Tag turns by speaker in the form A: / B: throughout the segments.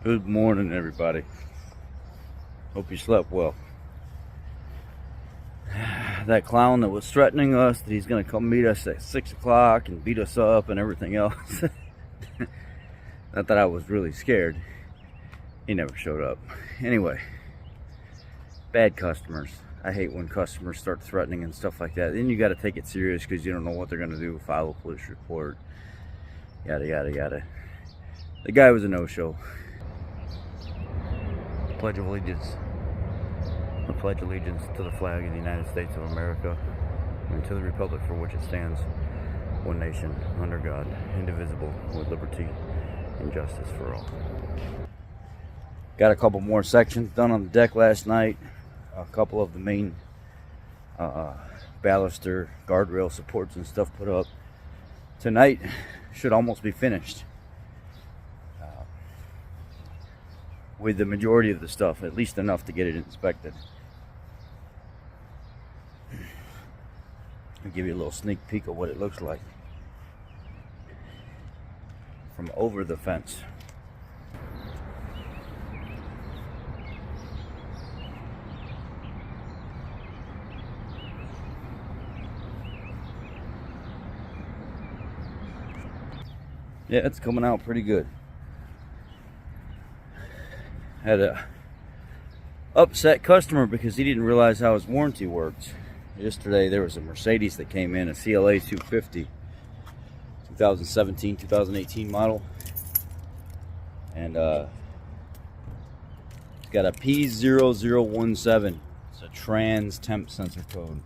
A: Good morning, everybody. Hope you slept well. That clown that was threatening us that he's going to come meet us at 6 o'clock and beat us up and everything else. Not that I was really scared. He never showed up. Anyway, bad customers. I hate when customers start threatening and stuff like that. Then you got to take it serious because you don't know what they're going to do. File a police report. Yada, yada, yada. The guy was a no-show. Pledge of Allegiance. I pledge allegiance to the flag of the United States of America and to the republic for which it stands, one nation, under God, indivisible, with liberty and justice for all. Got a couple more sections done on the deck last night. A couple of the main baluster, guardrail supports and stuff put up. Tonight should almost be finished. With the majority of the stuff, at least enough to get it inspected. I'll give you a little sneak peek of what it looks like from over the fence. Yeah, it's coming out pretty good. Had a upset customer because he didn't realize how his warranty worked. Yesterday there was a Mercedes that came in, a CLA 250, 2017, 2018 model, and it's got a P0017. It's a trans temp sensor code.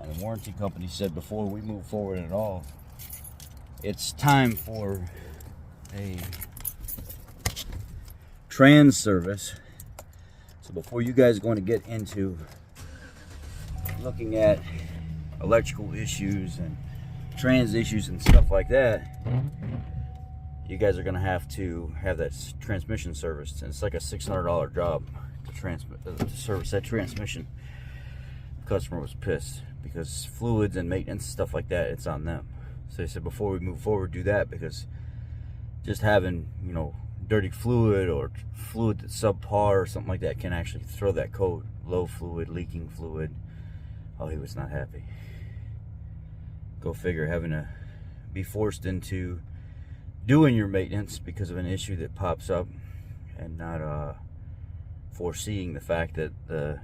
A: And the warranty company said before we move forward at all, it's time for a trans service. So before you guys are going to get into looking at electrical issues and trans issues and stuff like that, you guys are going to have that transmission serviced. And it's like a $600 job to service that transmission. The customer was pissed because fluids and maintenance stuff like that, it's on them. So they said before we move forward, do that, because just having, dirty fluid or fluid that's subpar or something like that can actually throw that code. Low fluid, leaking fluid. Oh, he was not happy. Go figure, having to be forced into doing your maintenance because of an issue that pops up and not foreseeing the fact that the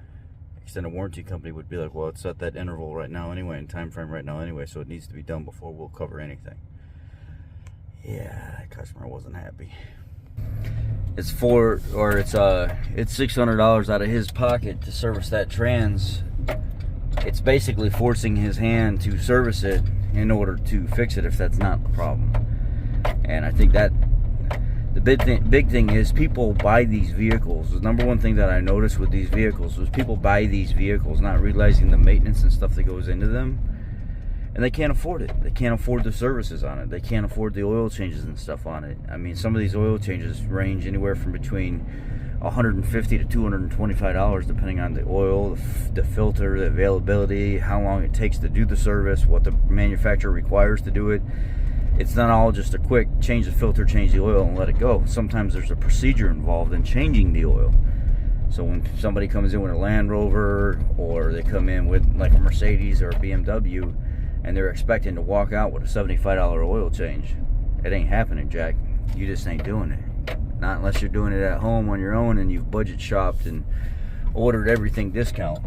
A: extended warranty company would be like, well, it's at that interval right now anyway, and time frame right now anyway, so it needs to be done before we'll cover anything. Yeah, that customer wasn't happy. It's $600 out of his pocket to service that trans. It's basically forcing his hand to service it in order to fix it if that's not the problem. And I think that the big thing is people buy these vehicles. The number one thing that I noticed with these vehicles was people buy these vehicles not realizing the maintenance and stuff that goes into them. And they can't afford it. They can't afford the services on it. They can't afford the oil changes and stuff on it. I mean, some of these oil changes range anywhere from between $150 to $225, depending on the oil, the filter, the availability, how long it takes to do the service, what the manufacturer requires to do it. It's not all just a quick change the filter, change the oil, and let it go. Sometimes there's a procedure involved in changing the oil. So when somebody comes in with a Land Rover, or they come in with like a Mercedes or a BMW, and they're expecting to walk out with a $75 oil change, it ain't happening, Jack. You just ain't doing it. Not unless you're doing it at home on your own and you've budget shopped and ordered everything discount.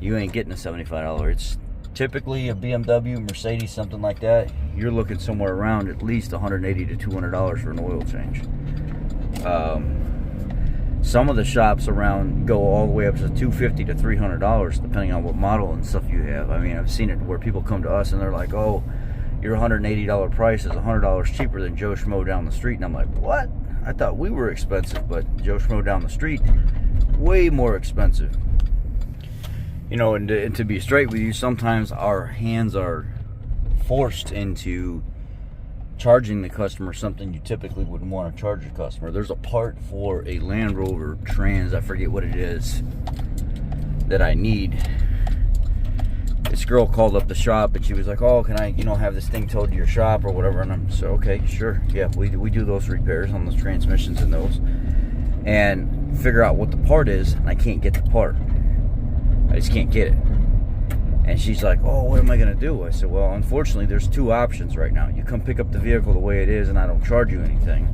A: You ain't getting a $75. It's typically a BMW, Mercedes, something like that. You're looking somewhere around at least $180 to $200 for an oil change. Some of the shops around go all the way up to $250 to $300, depending on what model and stuff you have. I mean, I've seen it where people come to us and they're like, oh, your $180 price is $100 cheaper than Joe Schmo down the street. And I'm like, what? I thought we were expensive, but Joe Schmo down the street, way more expensive. And to be straight with you, sometimes our hands are forced into charging the customer something you typically wouldn't want to charge a customer. There's a part for a Land Rover Trans, I forget what it is, that I need this girl called up the shop and she was like, oh, can I, have this thing towed to your shop or whatever? And I'm so, okay, sure. Yeah, we do those repairs on those transmissions and those. And figure out what the part is, and I can't get the part. I just can't get it. And she's like, oh, what am I going to do? I said, well, unfortunately, there's two options right now. You come pick up the vehicle the way it is, and I don't charge you anything.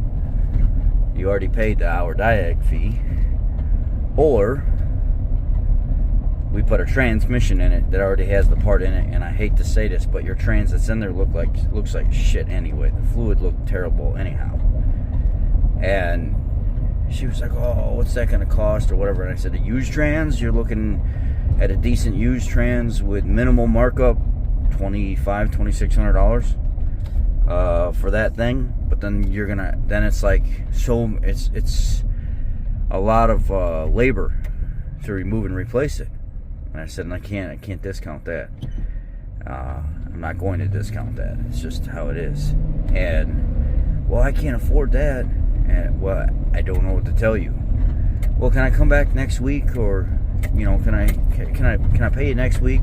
A: You already paid the hour diag fee. Or we put a transmission in it that already has the part in it, and I hate to say this, but your trans that's in there looks like shit anyway. The fluid looked terrible anyhow. And she was like, oh, what's that going to cost or whatever? And I said, a used trans, you're looking at a decent used trans with minimal markup, $2,600 for that thing. But then it's like, so it's a lot of labor to remove and replace it. And I said, and I can't discount that. I'm not going to discount that. It's just how it is. And, well, I can't afford that. And, well, I don't know what to tell you. Well, can I come back next week, or, can I pay you next week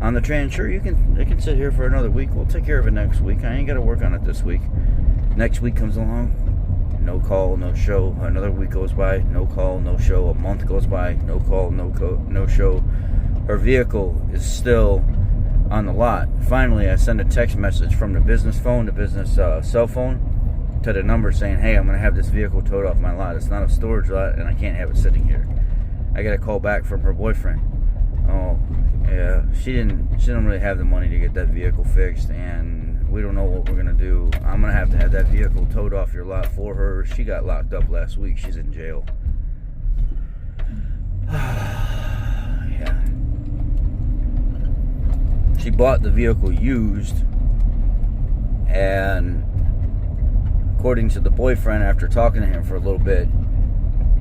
A: on the trans? Sure, I can sit here for another week. We'll take care of it next week. I ain't got to work on it this week. Next week comes along, no call, no show. Another week goes by, no call, no show. A month goes by, no call, no show. Her vehicle is still on the lot. Finally, I send a text message from the business phone, the business cell phone, to the number saying, hey, I'm going to have this vehicle towed off my lot. It's not a storage lot, and I can't have it sitting here. I got a call back from her boyfriend. Oh, yeah, she didn't really have the money to get that vehicle fixed, and we don't know what we're going to do. I'm going to have that vehicle towed off your lot for her. She got locked up last week. She's in jail. Yeah. She bought the vehicle used, and according to the boyfriend, after talking to him for a little bit,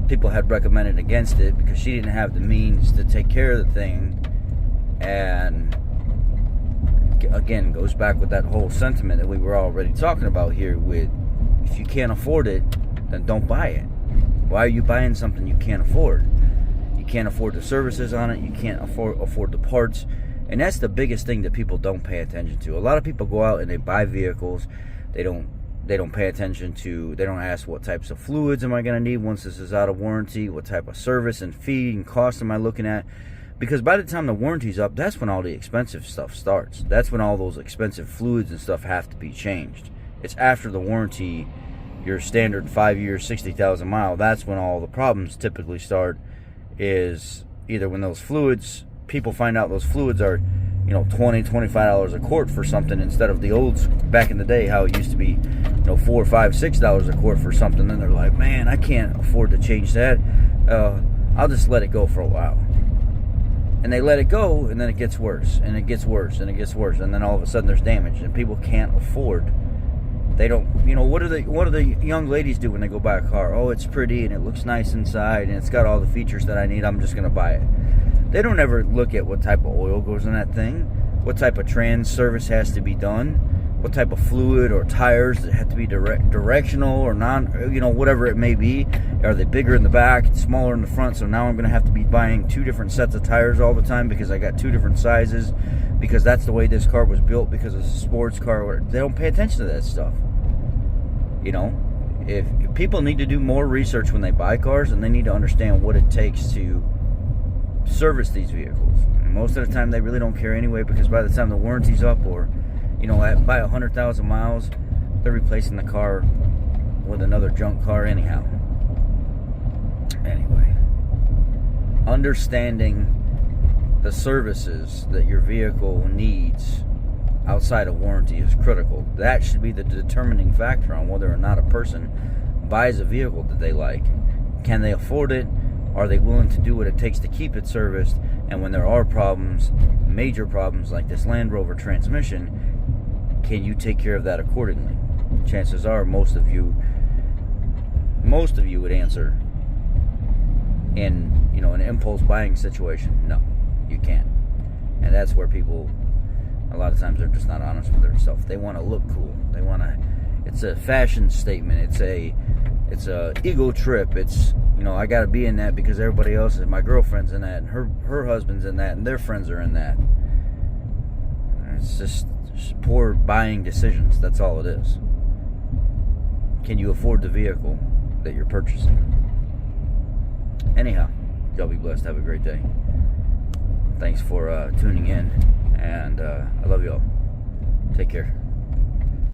A: people had recommended against it because she didn't have the means to take care of the thing. And again, goes back with that whole sentiment that we were already talking about here with, if you can't afford it, then don't buy it. Why are you buying something you can't afford? You can't afford the services on it. You can't afford the parts. And that's the biggest thing that people don't pay attention to. A lot of people go out and they buy vehicles. They don't pay attention to, they don't ask what types of fluids am I going to need once this is out of warranty, what type of service and fee and cost am I looking at, because by the time the warranty's up, that's when all the expensive stuff starts. That's when all those expensive fluids and stuff have to be changed. It's after the warranty, your standard 5 years, 60,000 mile, that's when all the problems typically start, is either when those fluids, people find out those fluids are, $20, $25 a quart for something instead of the old, back in the day, how it used to be, $4, $5, $6 a quart for something. Then they're like, man, I can't afford to change that. I'll just let it go for a while. And they let it go, and then it gets worse, and it gets worse, and it gets worse, and then all of a sudden there's damage, and people can't afford. They don't, what do the young ladies do when they go buy a car? Oh, it's pretty, and it looks nice inside, and it's got all the features that I need, I'm just going to buy it. They don't ever look at what type of oil goes in that thing, what type of trans service has to be done, what type of fluid or tires that have to be directional or non, whatever it may be. Are they bigger in the back, smaller in the front? So now I'm going to have to be buying 2 different sets of tires all the time because I got 2 different sizes, because that's the way this car was built, because it's a sports car. Or whatever. They don't pay attention to that stuff. If people need to do more research when they buy cars, and they need to understand what it takes to service these vehicles. And most of the time they really don't care anyway, because by the time the warranty's up, or by 100,000 miles, they're replacing the car with another junk car anyhow. Anyway, understanding the services that your vehicle needs outside of warranty is critical. That should be the determining factor on whether or not a person buys a vehicle that they like. Can they afford it? Are they willing to do what it takes to keep it serviced? And when there are problems, major problems like this Land Rover transmission, can you take care of that accordingly? Chances are most of you would answer in an impulse buying situation, no, you can't. And that's where people, a lot of times, they're just not honest with themselves. They want to look cool. It's a fashion statement. It's a ego trip. It's, I got to be in that because everybody else is, my girlfriend's in that, and her husband's in that, and their friends are in that. It's just poor buying decisions. That's all it is. Can you afford the vehicle that you're purchasing? Anyhow, y'all be blessed. Have a great day. Thanks for tuning in, and I love y'all. Take care.